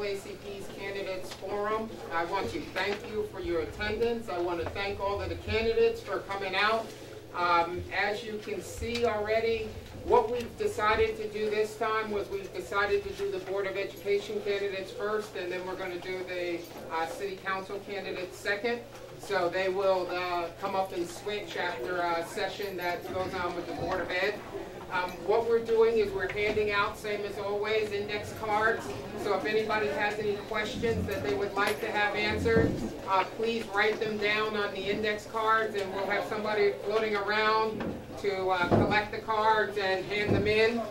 NAACP's Candidates Forum. I want to thank you for your attendance. I want to thank all of the candidates for coming out. As you can see already, what we've decided to do this time was we've decided to do the Board of Education candidates first, and then we're going to do the City Council candidates second. So they will come up and switch after a session that goes on with the Board of Ed. What we're doing is we're handing out, same as always, index cards. So if anybody has any questions that they would like to have answered, please write them down on the index cards, and we'll have somebody floating around to collect the cards and hand them in.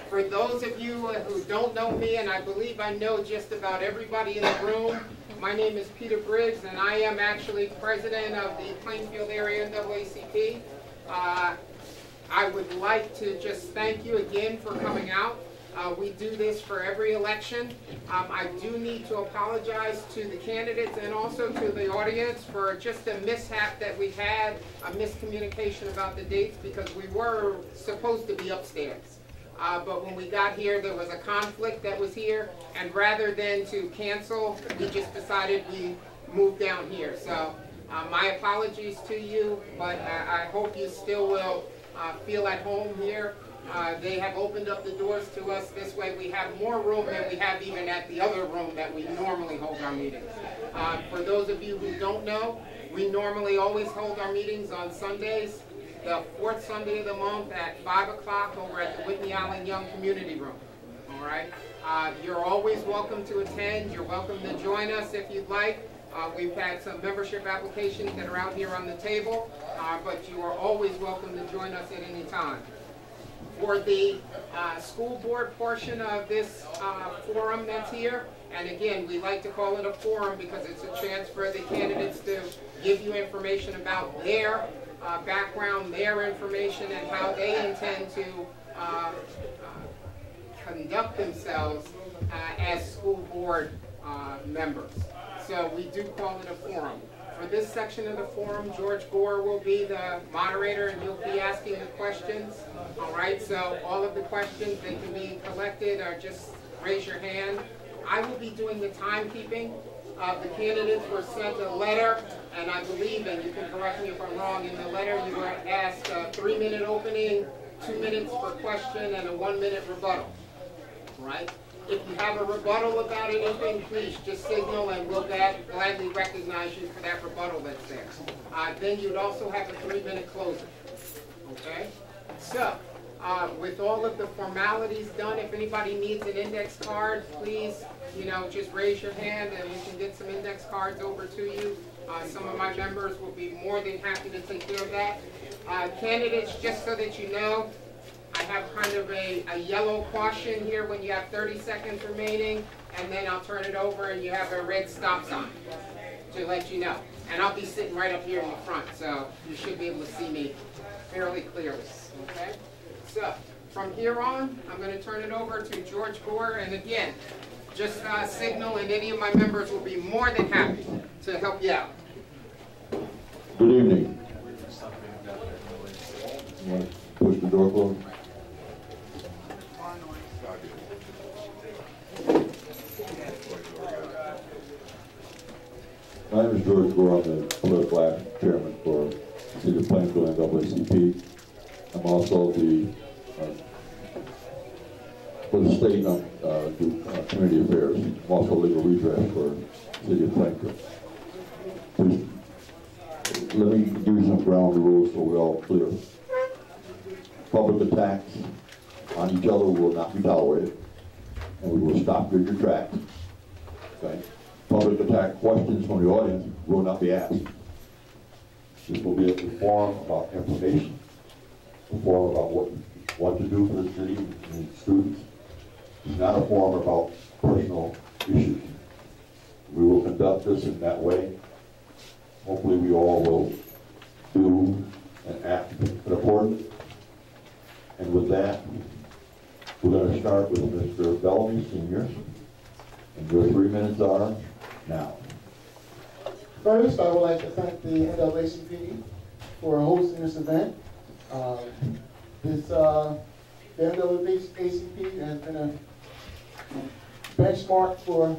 For those of you who don't know me, and I believe I know just about everybody in the room, my name is Peter Briggs, and I am actually president of the Plainfield Area NAACP. I would like to just thank you again for coming out. We do this for every election. I do need to apologize to the candidates and also to the audience for just a mishap that we had, a miscommunication about the dates, because we were supposed to be upstairs. But when we got here, there was a conflict that was here, and rather than to cancel, we just decided we moved down here. So my apologies to you, but I hope you still will feel at home here. They have opened up the doors to us. This way we have more room than we have even at the other room that we normally hold our meetings. For those of you who don't know, we normally always hold our meetings on Sundays, the fourth Sunday of the month at 5 o'clock over at the Whitney Allen Young Community Room. All right? You're always welcome to attend. You're welcome to join us if you'd like. We've had some membership applications that are out here on the table, but you are always welcome to join us at any time. For the school board portion of this forum that's here, and again, we like to call it a forum because it's a chance for the candidates to give you information about their background, their information, and how they intend to conduct themselves as school board members. So we do call it a forum. For this section of the forum, George Gore will be the moderator, and you'll be asking the questions. All right, so all of the questions, they can be collected, or just raise your hand. I will be doing the timekeeping. The candidates were sent a letter, and I believe, and you can correct me if I'm wrong, in the letter you were asked a 3-minute opening, 2 minutes for question, and a 1-minute rebuttal. Right? If you have a rebuttal about anything, please just signal, and we'll gladly recognize you for that rebuttal that's there. Then you'd also have a 3-minute closing. Okay? So, with all of the formalities done, if anybody needs an index card, please, just raise your hand, and we can get some index cards over to you. Some of my members will be more than happy to take care of that. Candidates, just so that you know, I have kind of a yellow caution here when you have 30 seconds remaining, and then I'll turn it over and you have a red stop sign to let you know. And I'll be sitting right up here in the front, so you should be able to see me fairly clearly. Okay? So, from here on, I'm going to turn it over to George Gore, and again, just signal, and any of my members will be more than happy to help you out. Good evening. You want to push the door closed? My name is George Gore. I'm the political action chairman for the City of Plainfield NAACP. I'm also for the state do community affairs. I'm also legal redress for the City of Plainfield. Let me give you some ground rules so we're all clear. Public attacks on each other will not be tolerated, and we will stop you in your tracks. Okay? Public attack questions from the audience will not be asked. This will be a forum about information, a forum about what to do for the city and students. It's not a forum about personal issues. We will conduct this in that way. Hopefully we all will do and act in accordance. And with that, we're going to start with Mr. Bellamy, Sr. And your 3 minutes are now. First, I would like to thank the NAACP for hosting this event. The NAACP has been benchmark for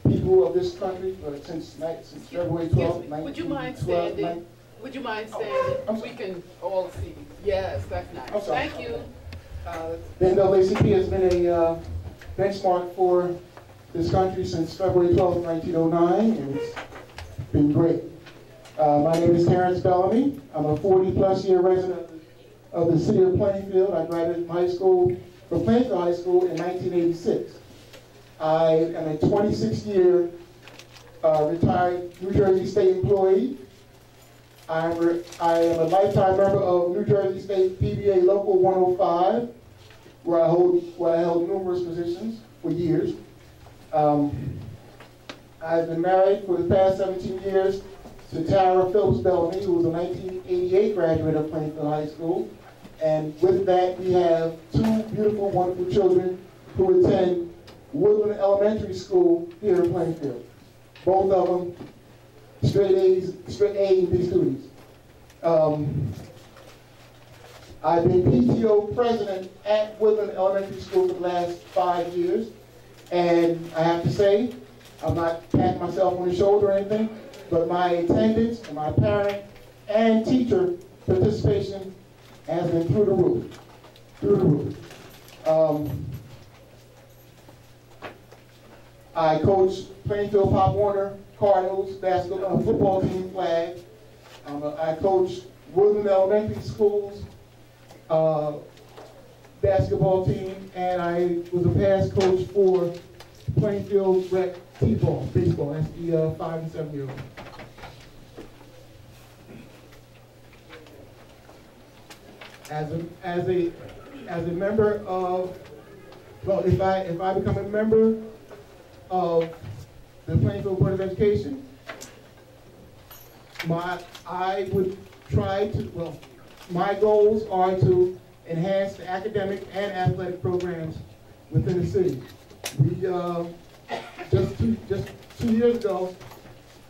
people of this country since February 12th, Would you mind 1912. standing? Would you mind standing? We can all see. Yes, that's nice. I'm sorry. Thank you. The NAACP has been a benchmark for this country since February 12th, 1909, and it's been great. My name is Terrence Bellamy. I'm a 40-plus year resident of the city of Plainfield. I graduated from Plainfield High School in 1986. I am a 26-year retired New Jersey State employee. I am a lifetime member of New Jersey State PBA Local 105, where I held numerous positions for years. I've been married for the past 17 years to Tara Phillips Bellamy, who was a 1988 graduate of Plainfield High School. And with that, we have two beautiful, wonderful children who attend Woodland Elementary School here in Plainfield. Both of them straight A and B students. I've been PTO president at Woodland Elementary School for the last 5 years. And I have to say, I'm not patting myself on the shoulder or anything, but my attendance and my parent and teacher participation has been through the roof. Through the roof. I coach Plainfield Pop Warner Cardinals basketball football team flag. I coach Woodland Elementary School's basketball team, and I was a past coach for Plainfield Rec T-ball, baseball. That's the 5 and 7 year old. As a member of, well, if I become a member of the Plainfield Board of Education, I would try to, well, my goals are to enhance the academic and athletic programs within the city. We just two years ago,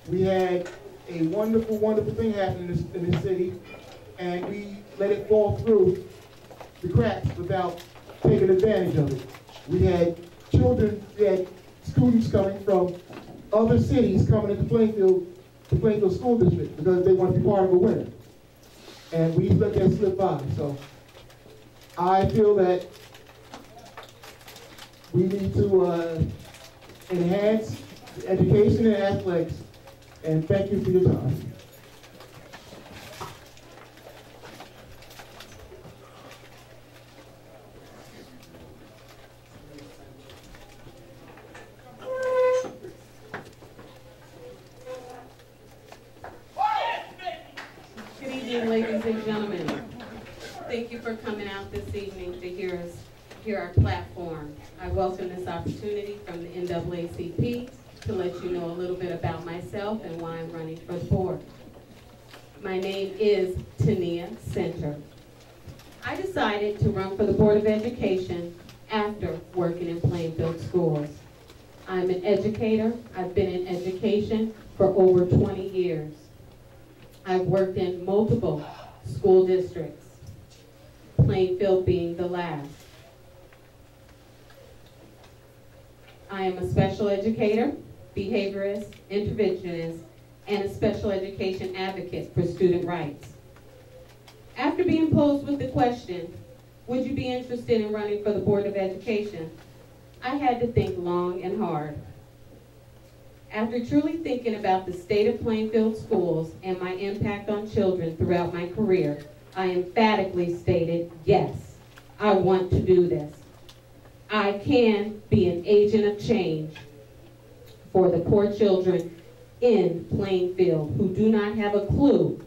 we had a wonderful, wonderful thing happen in this city, and we let it fall through the cracks without taking advantage of it. We had students coming from other cities coming into Plainfield, the Plainfield School District, because they want to be part of a winner. And we let that slip by. So I feel that we need to enhance education and athletics. And thank you for your time. Good evening, ladies and gentlemen. Thank you for coming out this evening to hear our platform. I welcome this opportunity from the NAACP to let you know a little bit about myself and why I'm running for the board. My name is Tania Center. I decided to run for the Board of Education after working in Plainfield schools. I'm an educator. I've been in education for over 20 years. I've worked in multiple school districts, Plainfield being the last. I am a special educator, behaviorist, interventionist, and a special education advocate for student rights. After being posed with the question, would you be interested in running for the Board of Education, I had to think long and hard. After truly thinking about the state of Plainfield schools and my impact on children throughout my career, I emphatically stated, yes, I want to do this. I can be an agent of change for the poor children in Plainfield who do not have a clue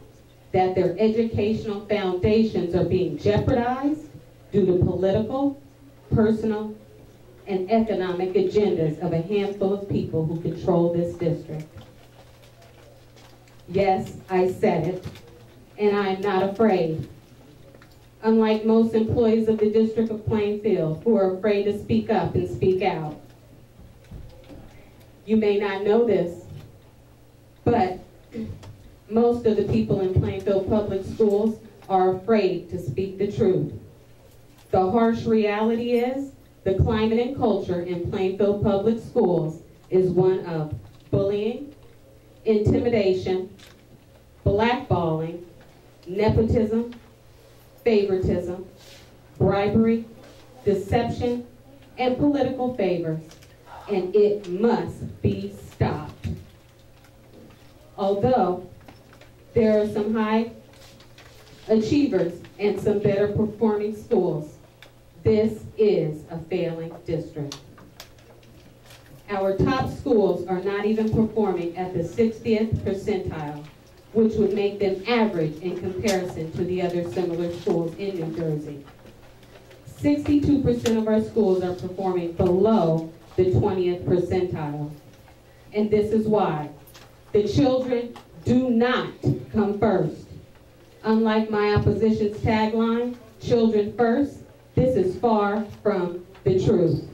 that their educational foundations are being jeopardized due to political, personal, and economic agendas of a handful of people who control this district. Yes, I said it, and I am not afraid. Unlike most employees of the District of Plainfield who are afraid to speak up and speak out. You may not know this, but most of the people in Plainfield Public Schools are afraid to speak the truth. The harsh reality is the climate and culture in Plainfield Public Schools is one of bullying, intimidation, blackballing, nepotism, favoritism, bribery, deception, and political favors, and it must be stopped. Although there are some high achievers and some better performing schools, this is a failing district. Our top schools are not even performing at the 60th percentile, which would make them average in comparison to the other similar schools in New Jersey. 62% of our schools are performing below the 20th percentile. And this is why. The children do not come first. Unlike my opposition's tagline, children first, this is far from the truth.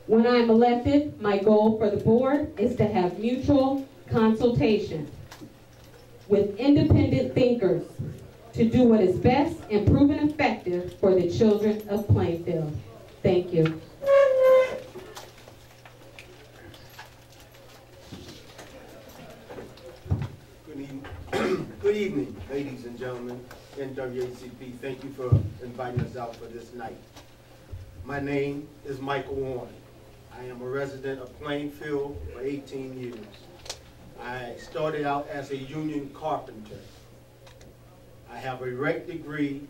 When I'm elected, my goal for the board is to have mutual consultation with independent thinkers to do what is best and proven effective for the children of Plainfield. Thank you. Good evening, ladies and gentlemen. NAACP, thank you for inviting us out for this night. My name is Michael Warren. I am a resident of Plainfield for 18 years. I started out as a union carpenter. I have a rec degree,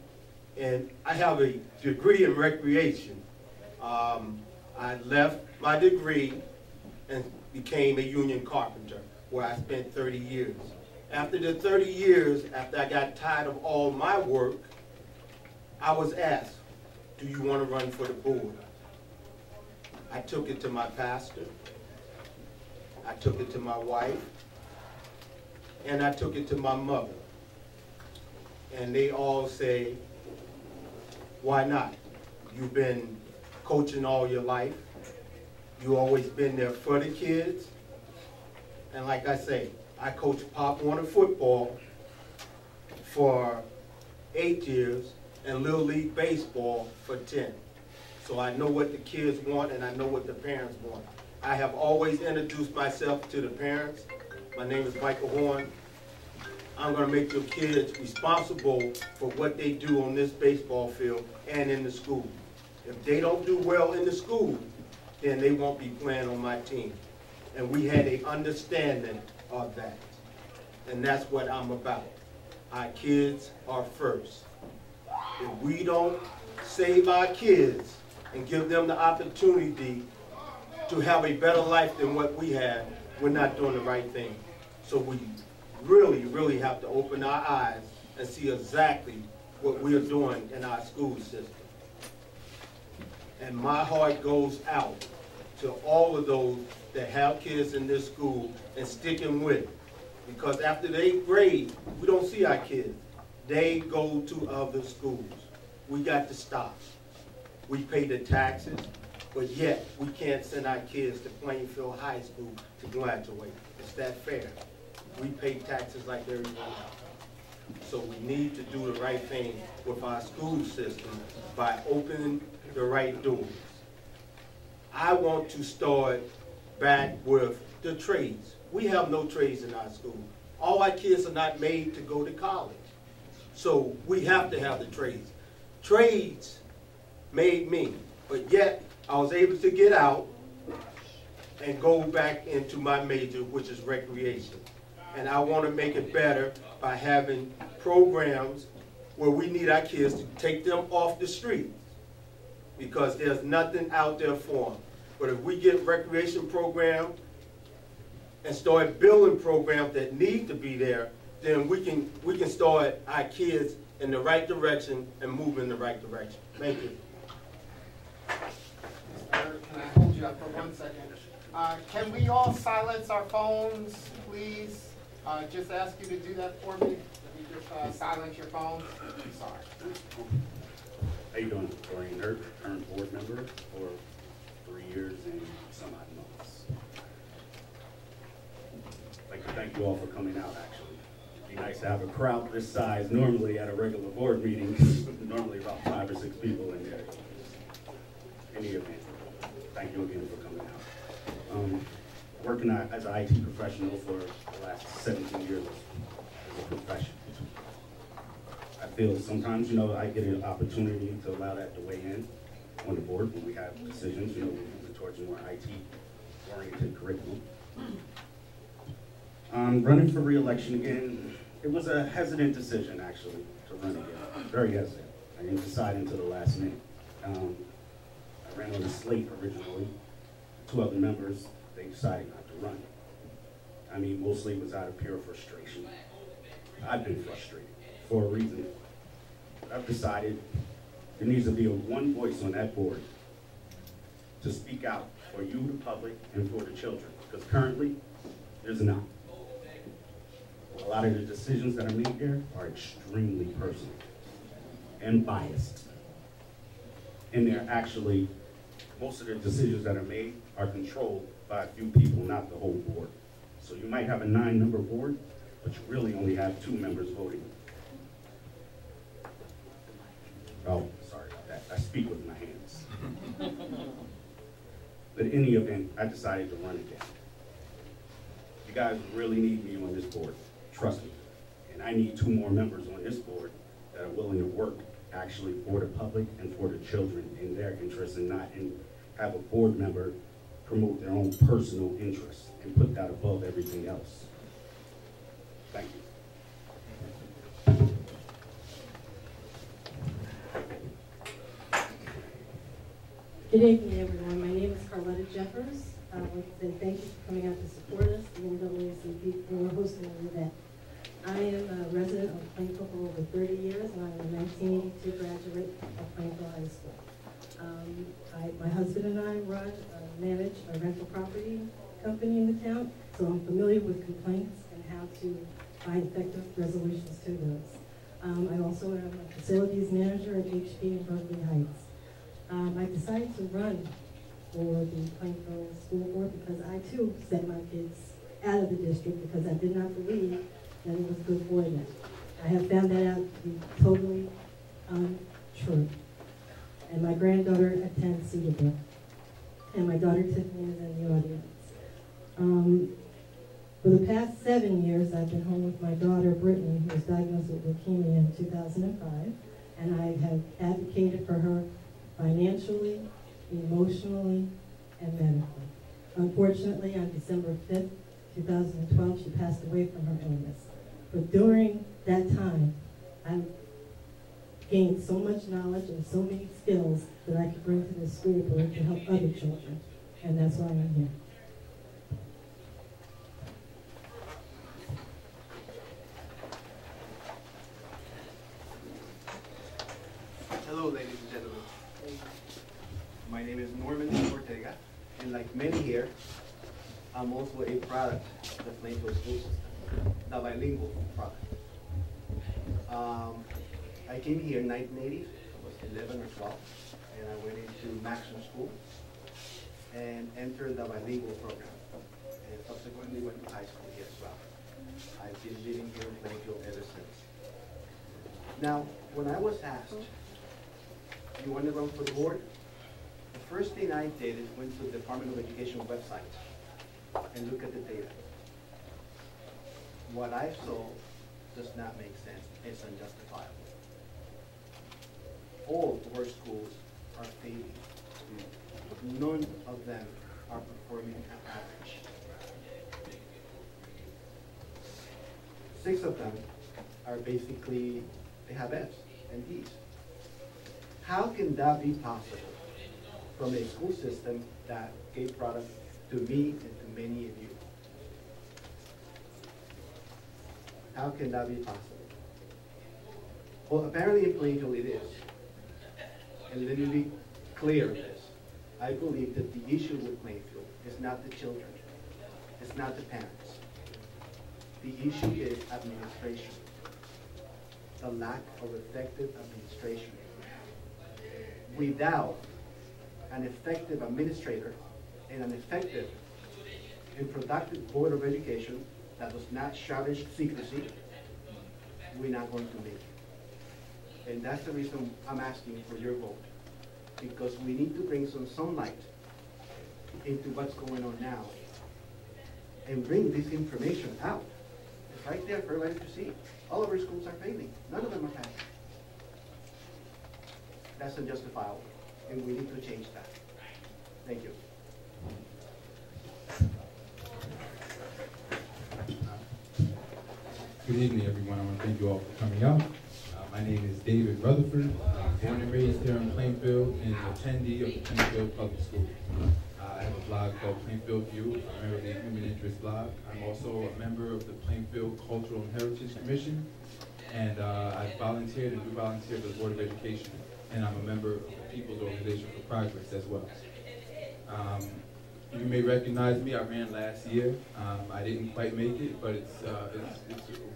and I have a degree in recreation. I left my degree and became a union carpenter, where I spent 30 years. After the 30 years, after I got tired of all my work, I was asked, do you want to run for the board? I took it to my pastor, I took it to my wife, and I took it to my mother. And they all say, why not? You've been coaching all your life. You've always been there for the kids. And like I say, I coached Pop Warner football for 8 years and Little League baseball for 10. So I know what the kids want and I know what the parents want. I have always introduced myself to the parents. My name is Michael Horn. I'm going to make your kids responsible for what they do on this baseball field and in the school. If they don't do well in the school, then they won't be playing on my team. And we had an understanding of that. And that's what I'm about. Our kids are first. If we don't save our kids and give them the opportunity to have a better life than what we have, we're not doing the right thing. So we really have to open our eyes and see exactly what we're doing in our school system. And my heart goes out to all of those that have kids in this school and sticking with it. Because after the 8th grade, we don't see our kids. They go to other schools. We got to stop. We pay the taxes, but yet we can't send our kids to Plainfield High School to graduate. Is that fair? We pay taxes like everyone else. So we need to do the right thing with our school system by opening the right doors. I want to start back with the trades. We have no trades in our school. All our kids are not made to go to college. So we have to have the trades. Trades made me, but yet I was able to get out and go back into my major, which is recreation. And I want to make it better by having programs where we need our kids to take them off the street because there's nothing out there for them. But if we get recreation programs and start building programs that need to be there, then we can start our kids in the right direction and move in the right direction. Thank you. Can I hold you up for 1 second? Can we all silence our phones, please? Just ask you to do that for me. Can you just silence your phones? Sorry. How you doing? Dorian Hurt, current board member for 3 years and some odd months. I'd like to thank you all for coming out, actually. It'd be nice to have a crowd this size normally at a regular board meeting. Normally about 5 or 6 people in there. any event, thank you again for coming out. Working as an IT professional for the last 17 years as a profession. I feel sometimes, I get an opportunity to allow that to weigh in on the board when we have decisions, moving towards a more IT-oriented curriculum. Running for re-election again, it was a hesitant decision, actually, to run again. Very hesitant. I didn't decide until the last minute. I ran on a slate originally. 2 other members, they decided not to run. I mean, mostly it was out of pure frustration. I've been frustrated for a reason. I've decided there needs to be one voice on that board to speak out for you, the public, and for the children, because currently, there's not. A lot of the decisions that are made there are extremely personal and biased. And they're actually, most of the decisions that are made are controlled by a few people, not the whole board. So you might have a 9-member board, but you really only have 2 members voting. Oh, sorry about that. I speak with my hands. But in any event, I decided to run again. You guys really need me on this board. Trust me. And I need 2 more members on this board that are willing to work actually for the public and for the children in their interests, and not have a board member promote their own personal interests and put that above everything else. Thank you. Good evening, everyone. My name is Carletta Jeffers. I want to say thank you for coming out to support us, the NAACP, for hosting an event. I am a resident of Plainfield for over 30 years, and I'm a 1982 graduate of Plainfield High School. My husband and I manage a rental property company in the town, so I'm familiar with complaints and how to find effective resolutions to those. I also am a facilities manager at HP in Berkeley Heights. I decided to run for the Plainfield School Board because I too sent my kids out of the district because I did not believe that it was good for them. I have found that out to be totally untrue. And my granddaughter attends Cedarville. And my daughter Tiffany is in the audience. For the past 7 years, I've been home with my daughter Brittany, who was diagnosed with leukemia in 2005. And I have advocated for her financially, emotionally, and medically. Unfortunately, on December 5th, 2012, she passed away from her illness. But during that time, I gained so much knowledge and so many skills that I could bring to the school board to help other children. And that's why I'm here. Hello, ladies and gentlemen. My name is Norman Ortega, and like many here, I'm also a product of the Plainfield school system, the bilingual product. I came here in 1980, I was 11 or 12, and I went into Maxon School and entered the bilingual program, and subsequently went to high school here as well. I've been living here in Plainfield ever since. Now, when I was asked, you want to run for the board? The first thing I did is went to the Department of Education website and look at the data. What I saw does not make sense. It's unjustifiable. All of our schools are failing. None of them are performing at average. 6 of them are basically, they have F's and D's. How can that be possible from a school system that gave product to me and to many of you? How can that be possible? Well, apparently in Plainfield it is. And let me be clear on this. I believe that the issue with Plainfield is not the children. It's not the parents. The issue is administration. The lack of effective administration. Without an effective administrator and an effective and productive Board of Education that does not challenge secrecy, we're not going to make it. And that's the reason I'm asking for your vote because we need to bring some sunlight into what's going on now and bring this information out. It's right there for everybody to see. All of our schools are failing. None of them are passing. That's unjustifiable, and we need to change that. Thank you. Good evening, everyone. I want to thank you all for coming out. My name is David Rutherford. I'm born and raised here in Plainfield and attendee of the Plainfield Public School. I have a blog called Plainfield View, a member of the Human Interest blog. I'm also a member of the Plainfield Cultural and Heritage Commission, and I volunteered and do volunteer for the Board of Education, and I'm a member of the People's Organization for Progress as well. You may recognize me. I ran last year. I didn't quite make it, but it's a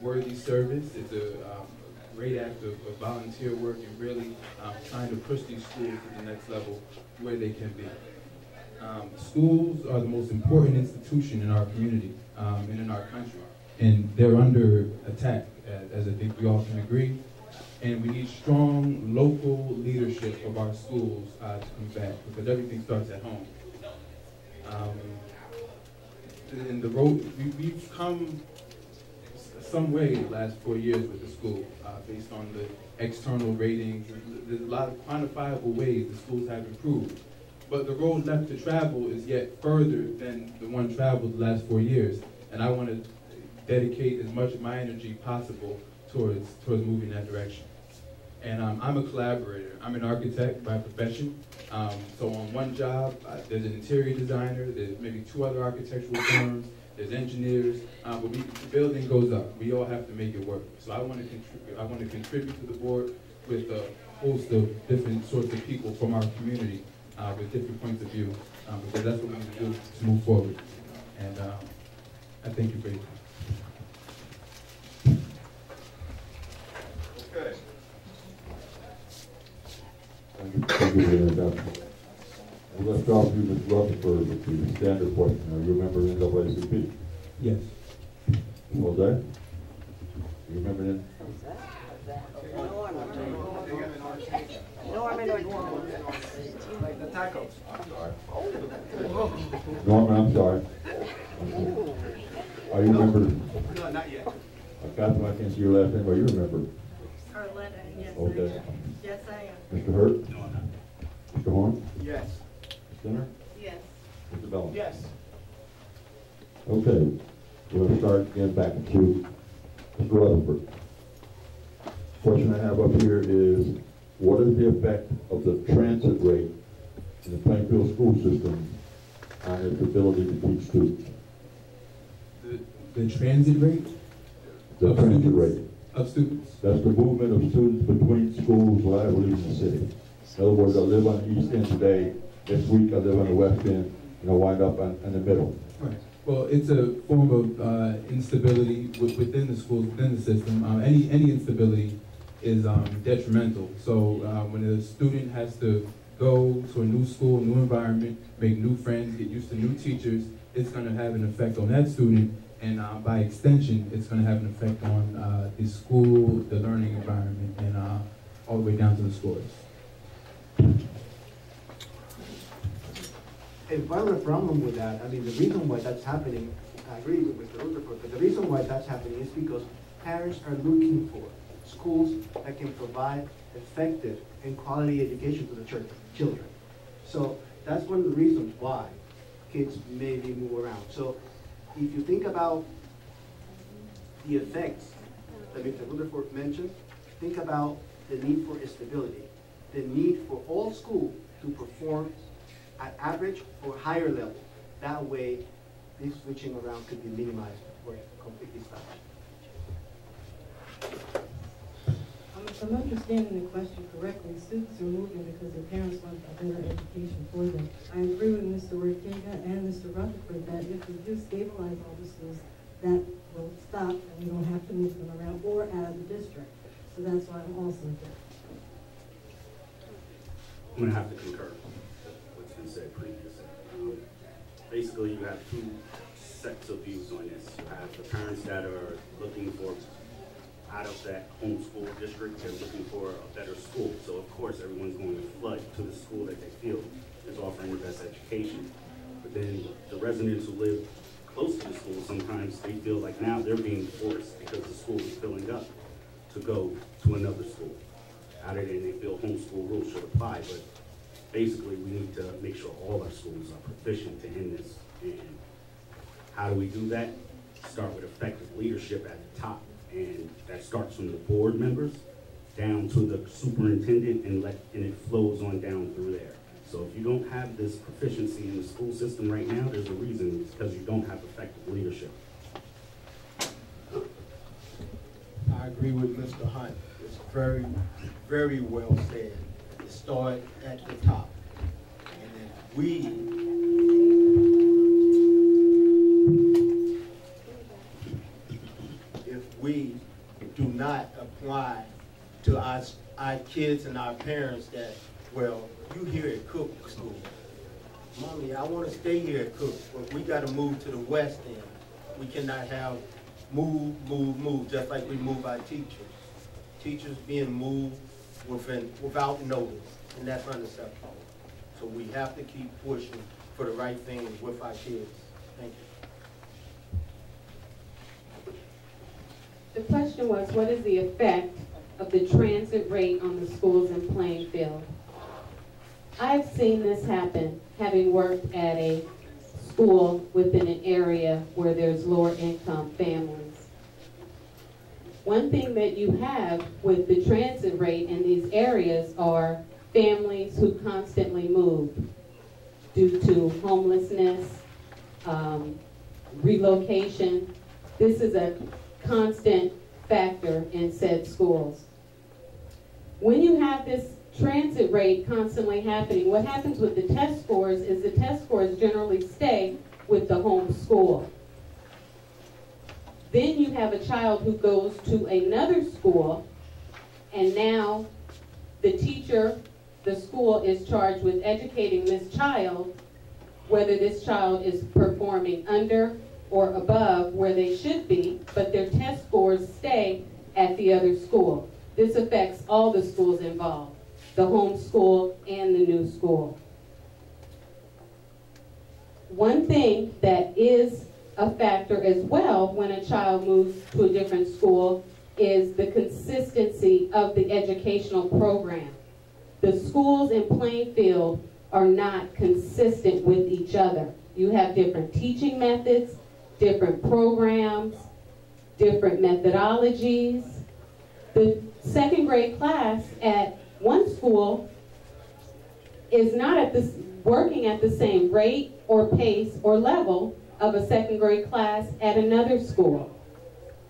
worthy service. It's a great act of volunteer work and really trying to push these schools to the next level where they can be. Schools are the most important institution in our community and in our country, and they're under attack, as I think we all can agree. And we need strong local leadership of our schools to combat, because everything starts at home. In the road, we've come some way the last 4 years with the school, based on the external ratings. There's a lot of quantifiable ways the schools have improved. But the road left to travel is yet further than the one traveled the last 4 years. And I want to dedicate as much of my energy possible towards moving that direction. And I'm a collaborator. I'm an architect by profession. So on one job, there's an interior designer, there's maybe 2 other architectural firms, there's engineers, but the building goes up. We all have to make it work. So I want to contribute to the board with a host of different sorts of people from our community with different points of view, because that's what we need to do to move forward. And I thank you for your time. Okay. Thank you for the introduction. Well, let's start with you, Ms. Rutherford, with the standard question. Are you a member of the NAACP? Yes. Jose? You remember that? Like the tacos. Norman, I'm sorry. Are you a member? No, not yet. Catherine, I can't see your last name, but you remember. Carletta, yes, Okay. I am. Yes, I am. Mr. Hurt? No, I'm not. Mr. Horn? Yes. Sinner? Yes. Mr. Bellum? Yes. Okay, we'll start again back to Mr. Rutherford. Question I have up here is, what is the effect of the transit rate in the Plainfield school system on its ability to teach students? The transit rate? The transit rate. Of students? That's the movement of students between schools while leaving the city. In other words, I live on the east end today, this week I live on the west end, and I wind up in the middle. Right. Well, it's a form of instability within the schools, within the system. Any instability is detrimental. So when a student has to go to a new school, new environment, make new friends, get used to new teachers, it's going to have an effect on that student, and by extension, it's going to have an effect on the school, the learning environment, and all the way down to the scores. And part of the problem with that, I mean, the reason why that's happening, I agree with Mr. Rutherford, but the reason why that's happening is because parents are looking for schools that can provide effective and quality education to the children. So that's one of the reasons why kids maybe move around. So if you think about the effects that Mr. Rutherford mentioned, think about the need for stability, the need for all schools to perform at average or higher level. That way, this switching around could be minimized or completely stopped. If I'm understanding the question correctly, students are moving because their parents want a better education for them. I agree with Mr. Ortega and Mr. Rutherford that if we do stabilize all the schools, that will stop and we don't have to move them around or out of the district. So that's why I'm also there. I'm going to have to concur with what's been said previously. Basically, you have 2 sets of views on this. You have the parents that are looking for out of that homeschool district. They're looking for a better school. So of course, everyone's going to flood to the school that they feel is offering the best education. But then the residents who live close to the school, sometimes they feel like now they're being forced because the school is filling up to go to another school. Other than they feel homeschool rules should apply, but basically we need to make sure all our schools are proficient to end this. And how do we do that? Start with effective leadership at the top, and that starts from the board members down to the superintendent, and it flows on down through there. So if you don't have this proficiency in the school system right now, there's a reason. It's because you don't have effective leadership. I agree with Mr. Hunt. It's very, very well said. Start at the top. And then if we do not apply to our kids and our parents that, well, you here at Cook School. Mommy, I want to stay here at Cook, but we got to move to the West End. We cannot have move, just like we move our teachers. Teachers being moved without notice, and that's unacceptable. So we have to keep pushing for the right things with our kids. Thank you. The question was, what is the effect of the transit rate on the schools in Plainfield? I've seen this happen, having worked at a school within an area where there's lower income families. One thing that you have with the transit rate in these areas are families who constantly move due to homelessness, relocation. This is a constant factor in said schools. When you have this transit rate constantly happening, what happens with the test scores is the test scores generally stay with the home school. Then you have a child who goes to another school, and now the teacher, the school is charged with educating this child, whether this child is performing under or above where they should be, but their test scores stay at the other school. This affects all the schools involved, the home school and the new school. One thing that is a factor as well when a child moves to a different school is the consistency of the educational program. The schools in Plainfield are not consistent with each other. You have different teaching methods, different programs, different methodologies. The second grade class at one school is not working at the same rate or pace or level of a second grade class at another school.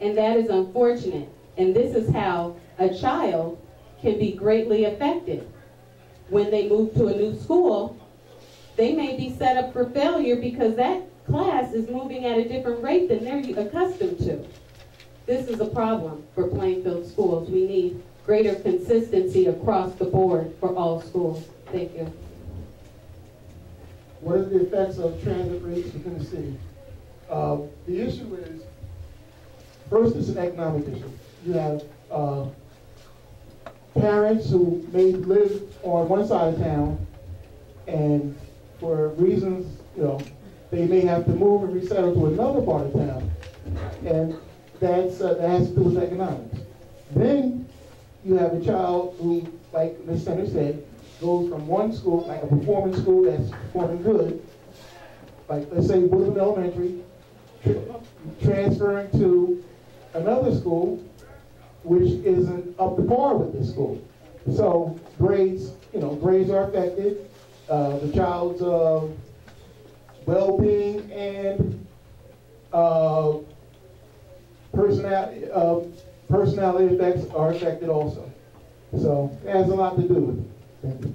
And that is unfortunate. And this is how a child can be greatly affected. When they move to a new school, they may be set up for failure because that class is moving at a different rate than they're accustomed to. This is a problem for Plainfield schools. We need greater consistency across the board for all schools. Thank you. What are the effects of transit rates within the city? The issue is, first, it's an economic issue. You have parents who may live on one side of town, and for reasons, they may have to move and resettle to another part of town, and that has to do with economics. Then you have a child who, like Ms. Center said, goes from one school, like a performing school that's performing good, like let's say Woodland Elementary, transferring to another school which isn't up to par with this school. So grades are affected. The child's well-being and personality effects are affected also. So it has a lot to do with it. Thank you.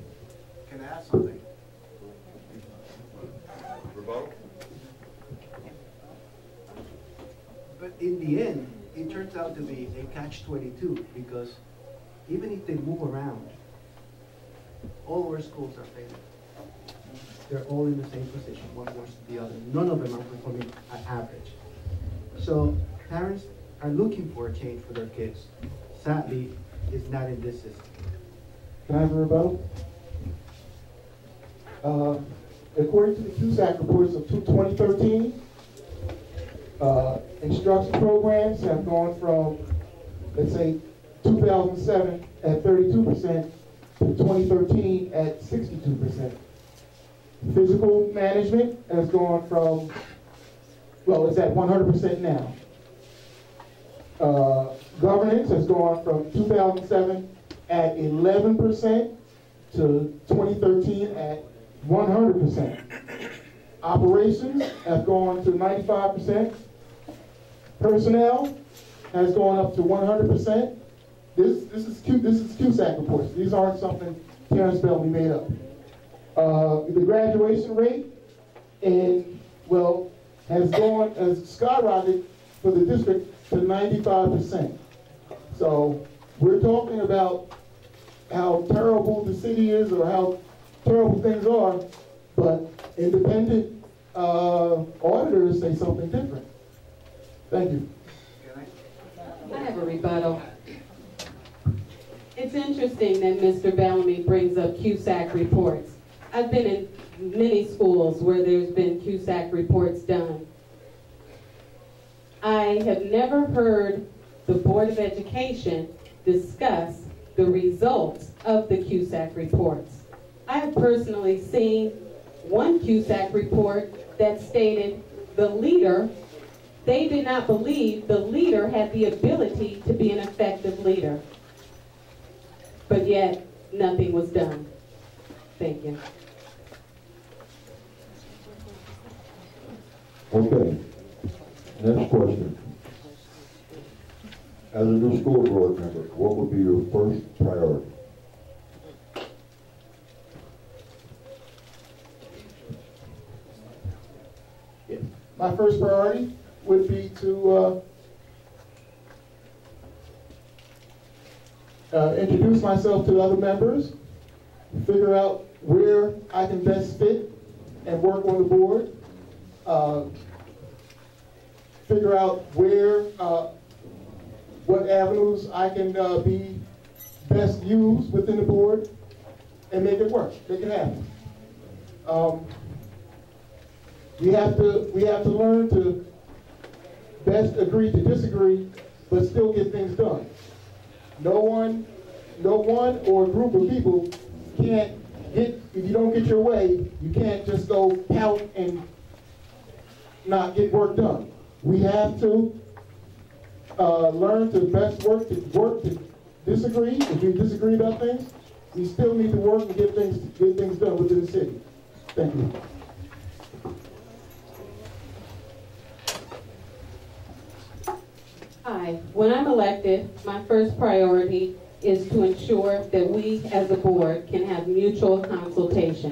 Can I ask something? But in the end, it turns out to be a catch-22 because even if they move around, all our schools are failing. They're all in the same position, one worse than the other. None of them are performing at average. So parents are looking for a change for their kids, sadly, is not in this system. Can I have a rebuttal? According to the CUSAC reports of 2013, instruction programs have gone from, let's say, 2007 at 32% to 2013 at 62%. Physical management has gone from, well, it's at 100% now. Governance has gone from 2007 at 11% to 2013 at 100%. Operations have gone to 95%. Personnel has gone up to 100%. This is CUSAC reports. These aren't something Terrence Bellamy made up. The graduation rate has skyrocketed for the district to 95%. So we're talking about how terrible the city is or how terrible things are, but independent auditors say something different. Thank you. I have a rebuttal. It's interesting that Mr. Bellamy brings up CUSAC reports. I've been in many schools where there's been CUSAC reports done. I have never heard the Board of Education discuss the results of the CUSAC reports. I have personally seen one CUSAC report that stated they did not believe the leader had the ability to be an effective leader. But yet, nothing was done. Thank you. Okay. Next question. As a new school board member, what would be your first priority? My first priority would be to introduce myself to other members, figure out where I can best fit and work on the board, figure out what avenues I can be best used within the board, and make it work, make it happen. We have to learn to best agree to disagree, but still get things done. No one or a group of people can't if you don't get your way, you can't just go pout and not get work done. We have to learn to best work to disagree. If we disagree about things, we still need to work and get things done within the city. Thank you. Hi. When I'm elected, my first priority is to ensure that we as a board can have mutual consultation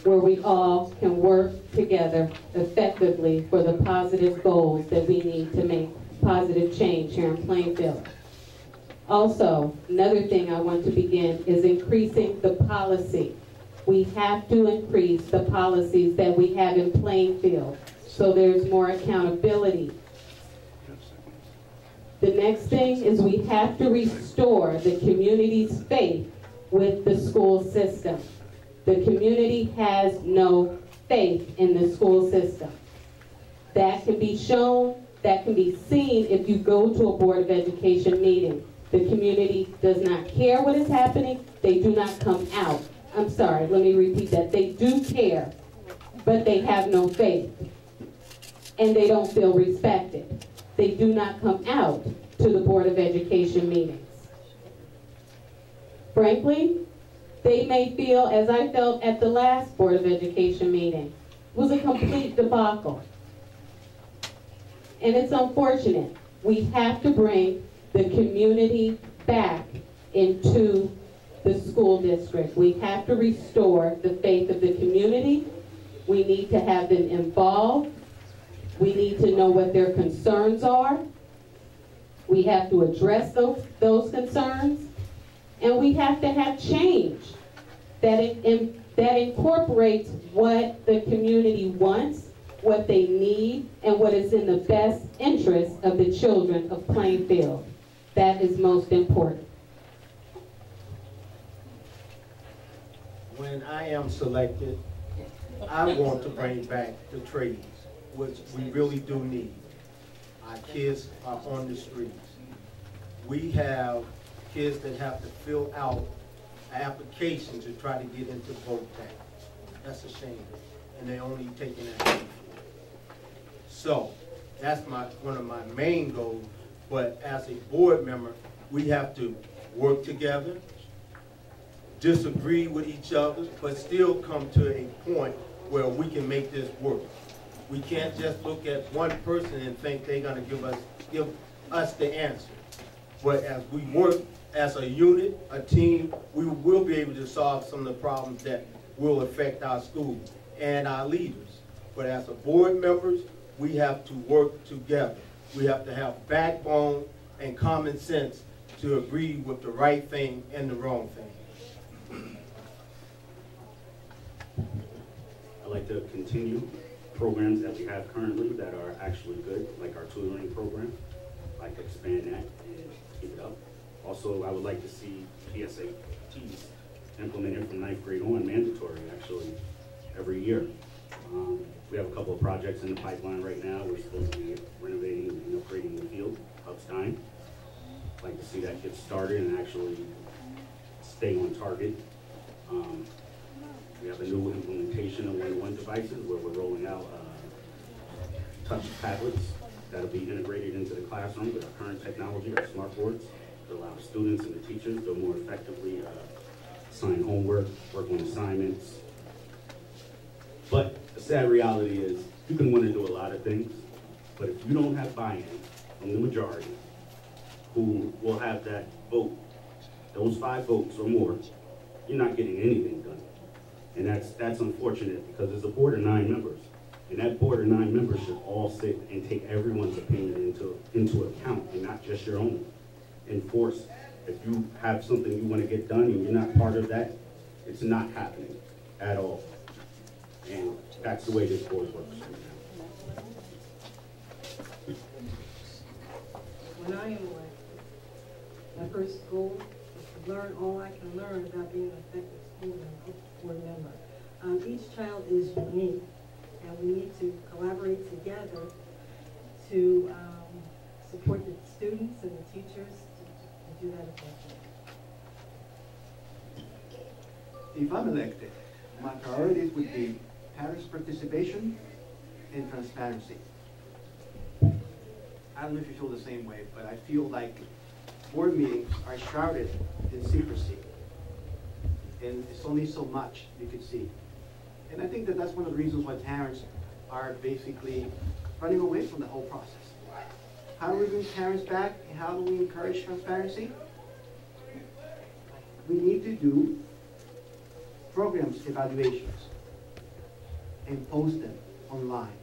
where we all can work together effectively for the positive goals that we need to make positive change here in Plainfield. Also, another thing I want to begin is increasing the policy. We have to increase the policies that we have in Plainfield so there's more accountability. The next thing is we have to restore the community's faith with the school system. The community has no faith in the school system. That can be shown, that can be seen if you go to a Board of Education meeting. The community does not care what is happening. They do not come out. I'm sorry, let me repeat that. They do care, but they have no faith. And they don't feel respected. They do not come out to the Board of Education meetings. Frankly, they may feel, as I felt at the last Board of Education meeting, it was a complete debacle. And it's unfortunate. We have to bring the community back into the school district. We have to restore the faith of the community. We need to have them involved. We need to know what their concerns are. We have to address those concerns. And we have to have change that incorporates what the community wants, what they need, and what is in the best interest of the children of Plainfield. That is most important. When I am selected, I want to bring back the trades, which we really do need. Our kids are on the streets. We have kids that have to fill out an application to try to get into vote bank. That's a shame, and they're only taking that money for it. So that's one of my main goals. But as a board member, we have to work together, disagree with each other, but still come to a point where we can make this work. We can't just look at one person and think they're going to give us the answer. But as we work as a unit, a team, we will be able to solve some of the problems that will affect our schools and our leaders. But as a board members, we have to work together. We have to have backbone and common sense to agree with the right thing and the wrong thing. I'd like to continue programs that we have currently that are actually good, like our tutoring program. I'd like to expand that and keep it up. Also, I would like to see PSATs implemented from 9th grade on, mandatory actually, every year. We have a couple of projects in the pipeline right now. We're supposed to be renovating and upgrading the field, Upstein. I'd like to see that get started and actually stay on target. We have a new implementation of one-to-one devices where we're rolling out touch tablets that'll be integrated into the classroom with our current technology, our smart boards, to allow students and the teachers to more effectively assign homework, work on assignments. But the sad reality is you can want to do a lot of things, but if you don't have buy-in from the majority who will have that vote, those 5 votes or more, you're not getting anything done. And that's unfortunate because there's a board of 9 members. And that board of 9 members should all sit and take everyone's opinion into account and not just your own. Enforce. If you have something you want to get done and you're not part of that, it's not happening at all. And that's the way this board works. When I am elected, my first goal is to learn all I can learn about being an effective school board member. Each child is unique, and we need to collaborate together to support the students and the teachers to do that effectively. If I'm elected, my priorities would be parents' participation and transparency. I don't know if you feel the same way, but I feel like board meetings are shrouded in secrecy. And it's only so much you could see. And I think that that's one of the reasons why parents are basically running away from the whole process. How do we bring parents back, and how do we encourage transparency? We need to do programs evaluations and post them online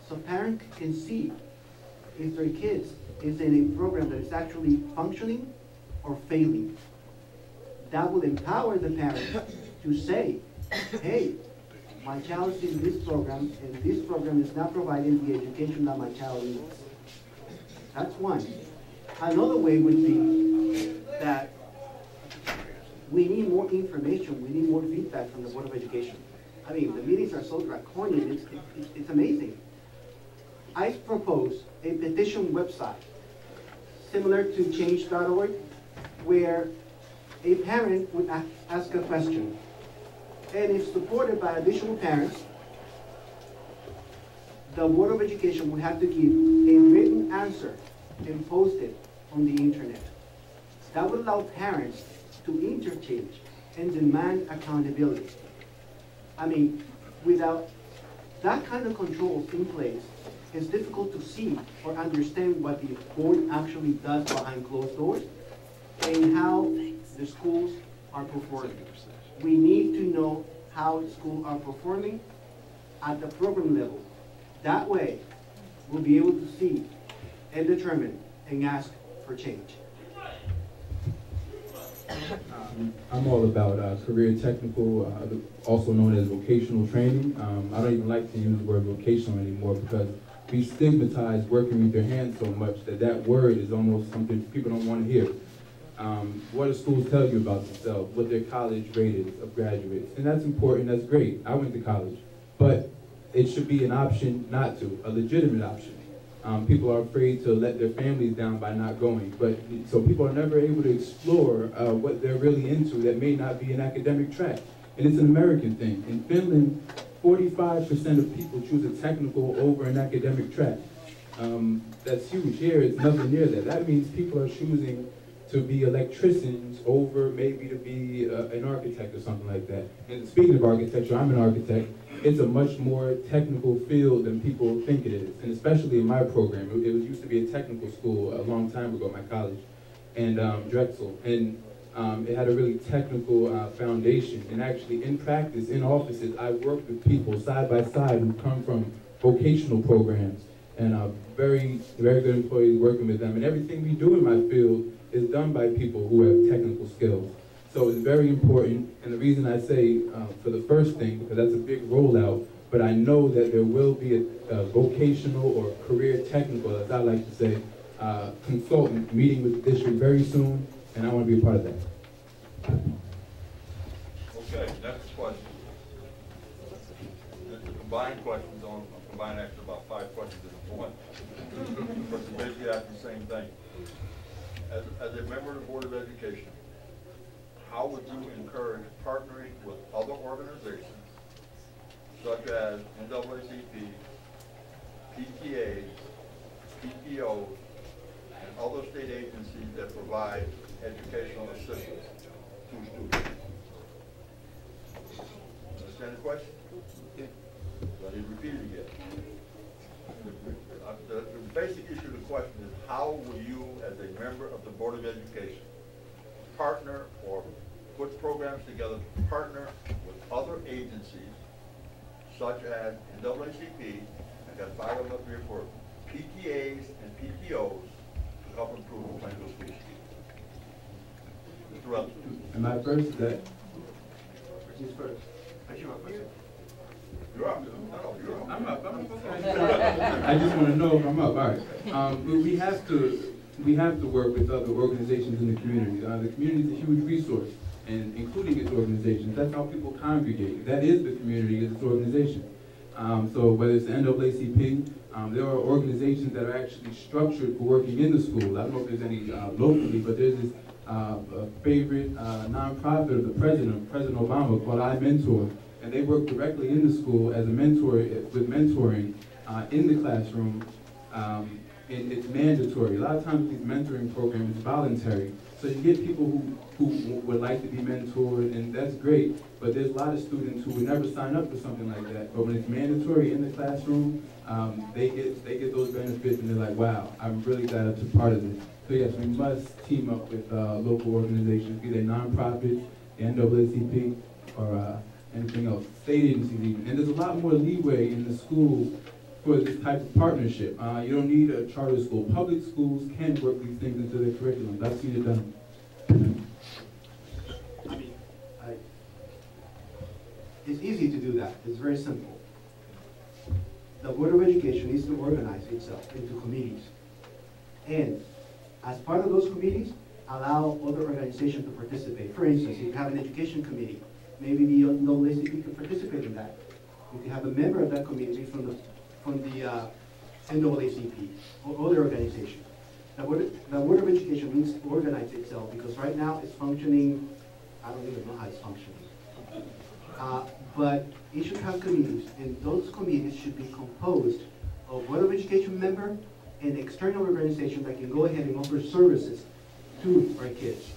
so parents can see if their kids is in a program that is actually functioning or failing. That will empower the parents to say, hey, my child is in this program, and this program is not providing the education that my child needs. That's one. Another way would be that we need more information, we need more feedback from the Board of Education. I mean, the meetings are so draconian, it's amazing. I propose a petition website similar to change.org where a parent would ask a question, and if supported by additional parents, the Board of Education would have to give a written answer and post it on the internet. That would allow parents to interchange and demand accountability. I mean, without that kind of controls in place, it's difficult to see or understand what the board actually does behind closed doors and how the schools are performing. We need to know how schools are performing at the program level. That way, we'll be able to see and determine and ask for change. I'm all about career technical, also known as vocational training. I don't even like to use the word vocational anymore because we stigmatize working with your hands so much that that word is almost something people don't want to hear. What do schools tell you about themselves, what their college rate is of graduates? And that's important, that's great. I went to college. But it should be an option not to, a legitimate option. People are afraid to let their families down by not going. But so people are never able to explore what they're really into that may not be an academic track. And it's an American thing. In Finland, 45% of people choose a technical over an academic track. That's huge. Here, it's nothing near that. That means people are choosing to be electricians over maybe to be an architect or something like that. And speaking of architecture, I'm an architect. It's a much more technical field than people think it is. And especially in my program, it used to be a technical school a long time ago, my college, and Drexel. And it had a really technical foundation. And actually, in practice, in offices, I worked with people side by side who come from vocational programs, and very, very good employees working with them. And everything we do in my field is done by people who have technical skills. So it's very important, and the reason I say for the first thing, because that's a big rollout, but I know that there will be a vocational or career technical, as I like to say, consultant meeting with the district very soon, and I want to be a part of that. Okay, next question. This is combined questions on combined actually about 5 questions in one. But it's basically asking the same thing. As a member of the Board of Education, how would you encourage partnering with other organizations such as NAACP, PTAs, PTOs, and other state agencies that provide educational assistance to students? Understand the question? Yeah. So I need to repeat it again. The basic issue of the question is, how will you, as a member of the Board of Education, partner or put programs together to partner with other agencies such as NAACP, I got 5 of them up here for PTAs and PTOs to help improve the Plainville School System? Mr. Rutherford. Am I first? That Who's first? You're up. No, you're up. I'm up. I just want to know if I'm up. All right. We have to work with other organizations in the community. The community is a huge resource, and including its organizations. That's how people congregate. That is the community, is its organization. So whether it's the NAACP, there are organizations that are actually structured for working in the school. I don't know if there's any locally, but there's this favorite nonprofit of the President Obama, called iMentor. And they work directly in the school as a mentor, with mentoring in the classroom, and it's mandatory. A lot of times these mentoring programs is voluntary. So you get people who would like to be mentored, and that's great, but there's a lot of students who would never sign up for something like that. But when it's mandatory in the classroom, they get those benefits, and they're like, wow, I'm really glad I took part of this. So yes, we must team up with local organizations, be they nonprofits, the NAACP, or anything else, state agencies even. And there's a lot more leeway in the school for this type of partnership. You don't need a charter school. Public schools can work these things into their curriculums. I've seen it done. I mean, it's easy to do that. It's very simple. The Board of Education needs to organize itself into committees. And as part of those committees, allow other organizations to participate. For instance, if you have an education committee, maybe the NAACP can participate in that. If you have a member of that committee from the NAACP or other organization. The Board of Education needs to organize itself because right now it's functioning, I don't even know how it's functioning. But it should have committees, and those committees should be composed of Board of Education member and external organization that can go ahead and offer services to our kids.